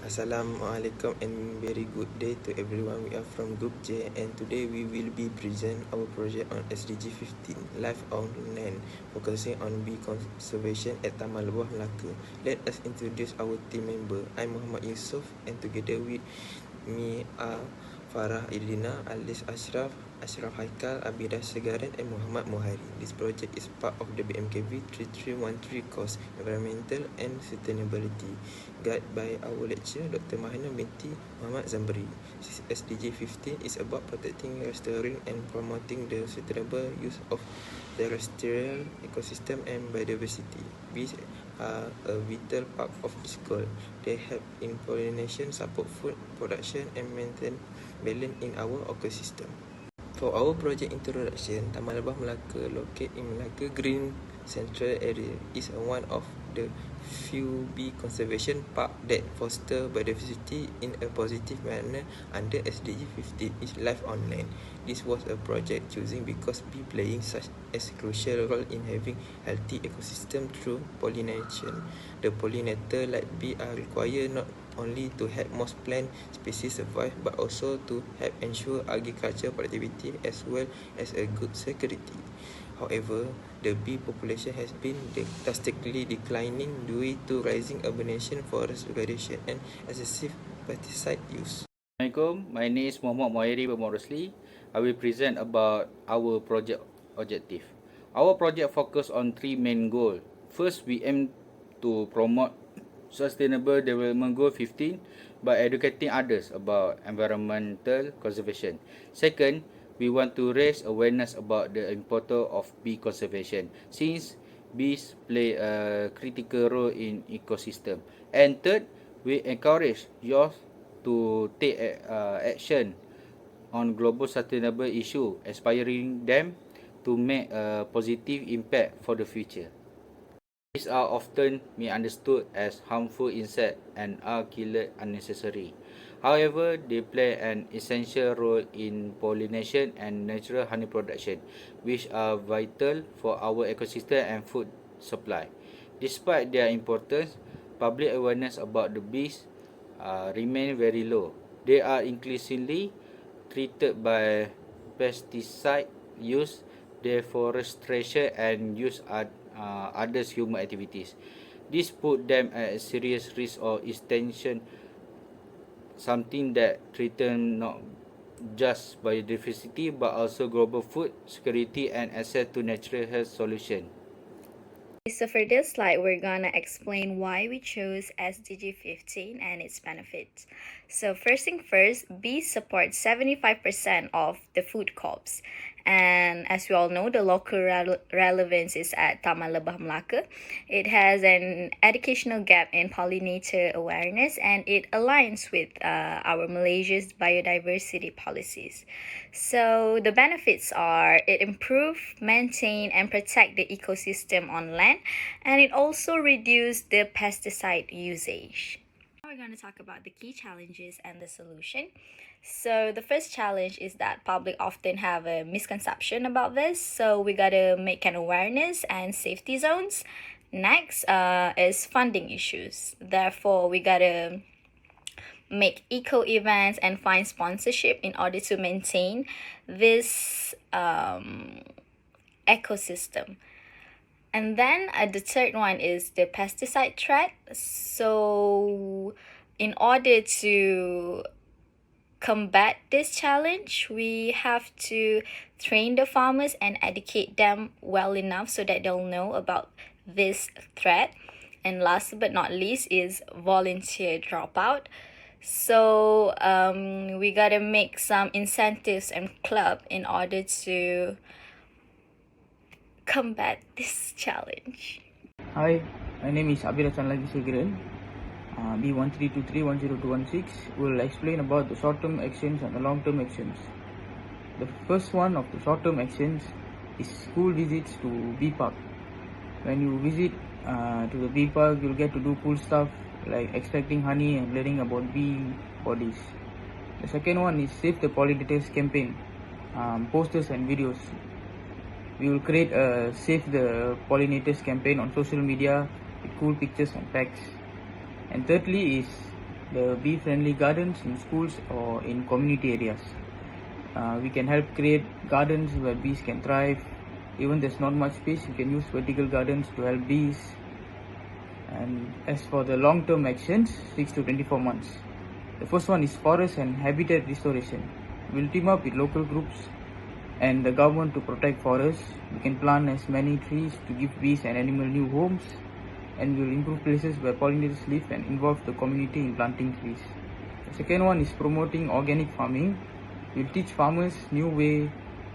Assalamualaikum and very good day to everyone. We are from Group J and today we will be present our project on SDG 15, Life on Land, focusing on bee conservation at Taman Lebah Melaka. Let us introduce our team member. I'm Muhammad Yusof and together with me are Farah Idina, Alis Ashraf, Ashraf Haikal, Abidah Segaran and Muhammad Mohari. This project is part of the BMKV 3313 course Environmental and Sustainability, guided by our lecturer Dr. Mahana binti Muhammad Zambri. SDG 15 is about protecting, restoring and promoting the sustainable use of terrestrial ecosystem and biodiversity. Bees are a vital part of this goal. They help in pollination, support food production and maintain balance in our ecosystem. For our project introduction, Taman Lebah Melaka, located in Melaka Green Central Area, is one of the few bee conservation park that foster biodiversity in a positive manner under SDG 15 is life on land. This was a project choosing because bee playing such a crucial role in having healthy ecosystem through pollination. The pollinator like bee are required not only to help most plant species survive but also to help ensure agricultural productivity as well as a good security. However, the bee population has been drastically declining due to rising urbanization, forest degradation and excessive pesticide use. Assalamualaikum, my name is Muhammad Mohari Rosli. I will present about our project objective. Our project focus on three main goals. First, we aim to promote Sustainable Development Goal 15 by educating others about environmental conservation. Second, we want to raise awareness about the importance of bee conservation since bees play a critical role in ecosystem. And third, we encourage youth to take action on global sustainable issue, inspiring them to make a positive impact for the future. These are often misunderstood as harmful insects and are killed unnecessarily. However, they play an essential role in pollination and natural honey production, which are vital for our ecosystem and food supply. Despite their importance, public awareness about the bees remain very low. They are increasingly treated by pesticide use, deforestation and use other human activities. This put them at a serious risk of extinction, something that threatens not just biodiversity but also global food security and access to natural health solutions. So for this slide, we're gonna explain why we chose SDG 15 and its benefits. So first thing first, bees support 75% of the food crops. And as we all know, the local relevance is at Taman Lebah Melaka. It has an educational gap in pollinator awareness and it aligns with our Malaysia's biodiversity policies. So the benefits are it improve, maintain and protect the ecosystem on land, and it also reduce the pesticide usage. Now we're going to talk about the key challenges and the solution. So the first challenge is that public often have a misconception about this. So we got to make an awareness and safety zones. Next is funding issues. Therefore, we got to make eco events and find sponsorship in order to maintain this ecosystem. And then the third one is the pesticide threat. So in order to combat this challenge, we have to train the farmers and educate them well enough so that they'll know about this threat. And last but not least is volunteer dropout. So we gotta make some incentives and club in order to combat this challenge. Hi, my name is Abidah Segaran. B13231016 will explain about the short-term actions and the long-term actions. The first one of the short-term actions is school visits to bee park. When you visit to the bee park, you'll get to do cool stuff like extracting honey and learning about bee bodies. The second one is Save the Pollinators campaign, posters and videos. We will create a Save the Pollinators campaign on social media with cool pictures and facts. And thirdly is the bee-friendly gardens in schools or in community areas. We can help create gardens where bees can thrive. Even there's not much space, you can use vertical gardens to help bees. And as for the long-term actions, 6 to 24 months. The first one is forest and habitat restoration. We'll team up with local groups and the government to protect forests. We can plant as many trees to give bees and animals new homes, and we'll improve places where pollinators live and involve the community in planting trees. The second one is promoting organic farming. We'll teach farmers new way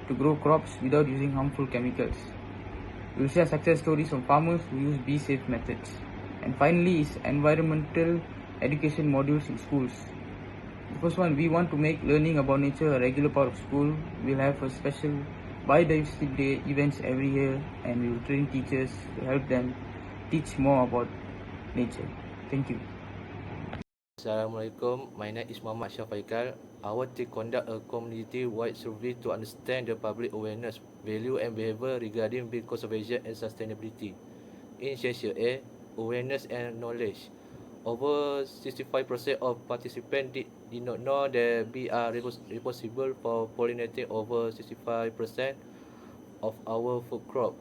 to grow crops without using harmful chemicals. We'll share success stories from farmers who use bee-safe methods. And finally is environmental education modules in schools. The first one, we want to make learning about nature a regular part of school. We'll have a special biodiversity day events every year, and we will train teachers to help them teach more about nature. Thank you. Assalamualaikum, my name is Muhammad Syafaikal. Our team conduct a community-wide survey to understand the public awareness, value and behavior regarding bee conservation and sustainability. In session A, awareness and knowledge. Over 65% of participants did not know that bees are responsible for pollinating over 65% of our food crop.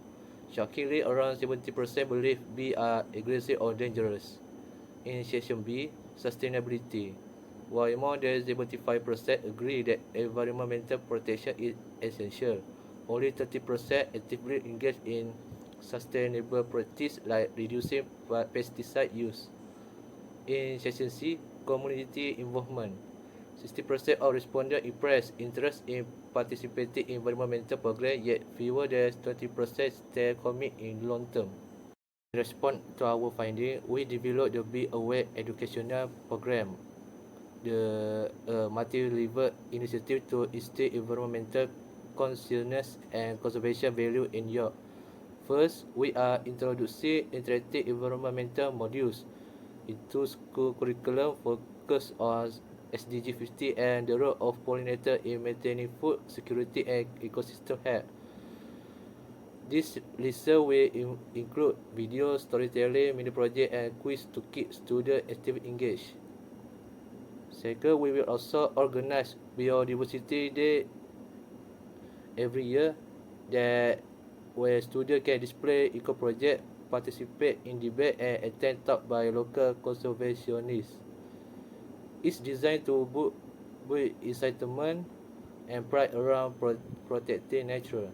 Shockingly, around 70% believe bees are aggressive or dangerous. In section B, sustainability. While more than 75% agree that environmental protection is essential, only 30% actively engage in sustainable practice like reducing pesticide use. In section C, community involvement. 60% of respondents expressed interest in participating in environmental program, yet fewer than 20% stay committed in long term. In response to our finding, we developed the Be Aware educational program, the multi-level initiative to instill environmental consciousness and conservation value in youth. First, we are introducing interactive environmental modules into school curriculum focused on SDG 50 and the role of pollinators in maintaining food security and ecosystem health. This lesson will include video, storytelling, mini project and quiz to keep students actively engaged. Second, we will also organize Biodiversity Day every year where students can display eco project, participate in debate and attend talk by local conservationists. It's designed to build excitement and pride around protecting nature.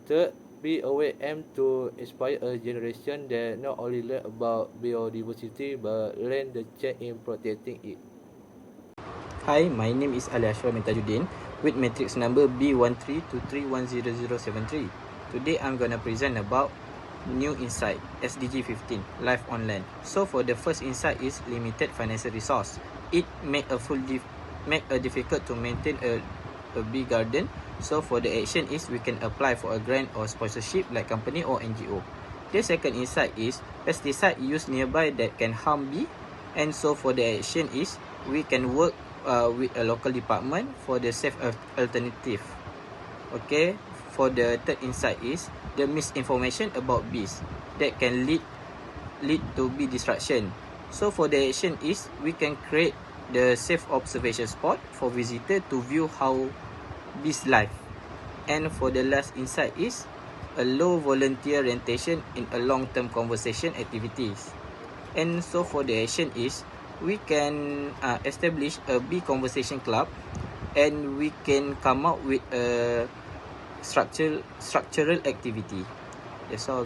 Third, Be Aware aim to inspire a generation that not only learn about biodiversity but learn the chance in protecting it. Hi, my name is Ali Ashwar Metajuddin with matrix number B1323100073. Today I'm gonna present about new insight SDG 15 life on land. So for the first insight is limited financial resource. It make difficult to maintain a bee garden. So for the action is we can apply for a grant or sponsorship like company or NGO. The second insight is pesticide used nearby that can harm bee, and so for the action is we can work with a local department for the safe alternative. Okay, for the third insight is the misinformation about bees that can lead to bee destruction. So for the action is we can create the safe observation spot for visitor to view how bees live. And for the last insight is a low volunteer orientation in a long-term conversation activities. And so for the action is we can establish a bee conversation club, and we can come up with a structural activity. That's all.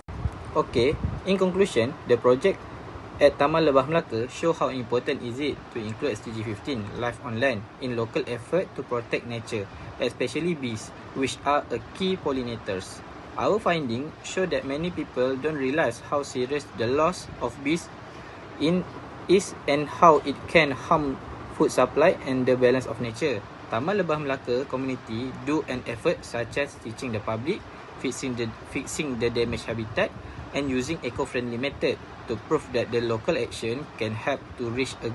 Okay, in conclusion, the project at Taman Lebah Melaka show how important is it to include SDG 15 life on land in local effort to protect nature, especially bees, which are a key pollinators. Our finding show that many people don't realize how serious the loss of bees is and how it can harm food supply and the balance of nature. Taman Lebah Melaka community do an effort such as teaching the public, fixing the damaged habitat, and using eco-friendly method to prove that the local action can help to reach a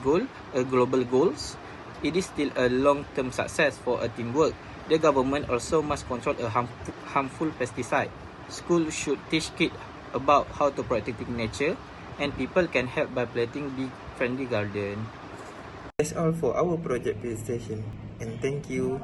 global goals. It is still a long-term success for a teamwork. The government also must control a harmful pesticide. Schools should teach kids about how to protect nature, and people can help by planting bee-friendly garden. That's all for our project presentation, and thank you.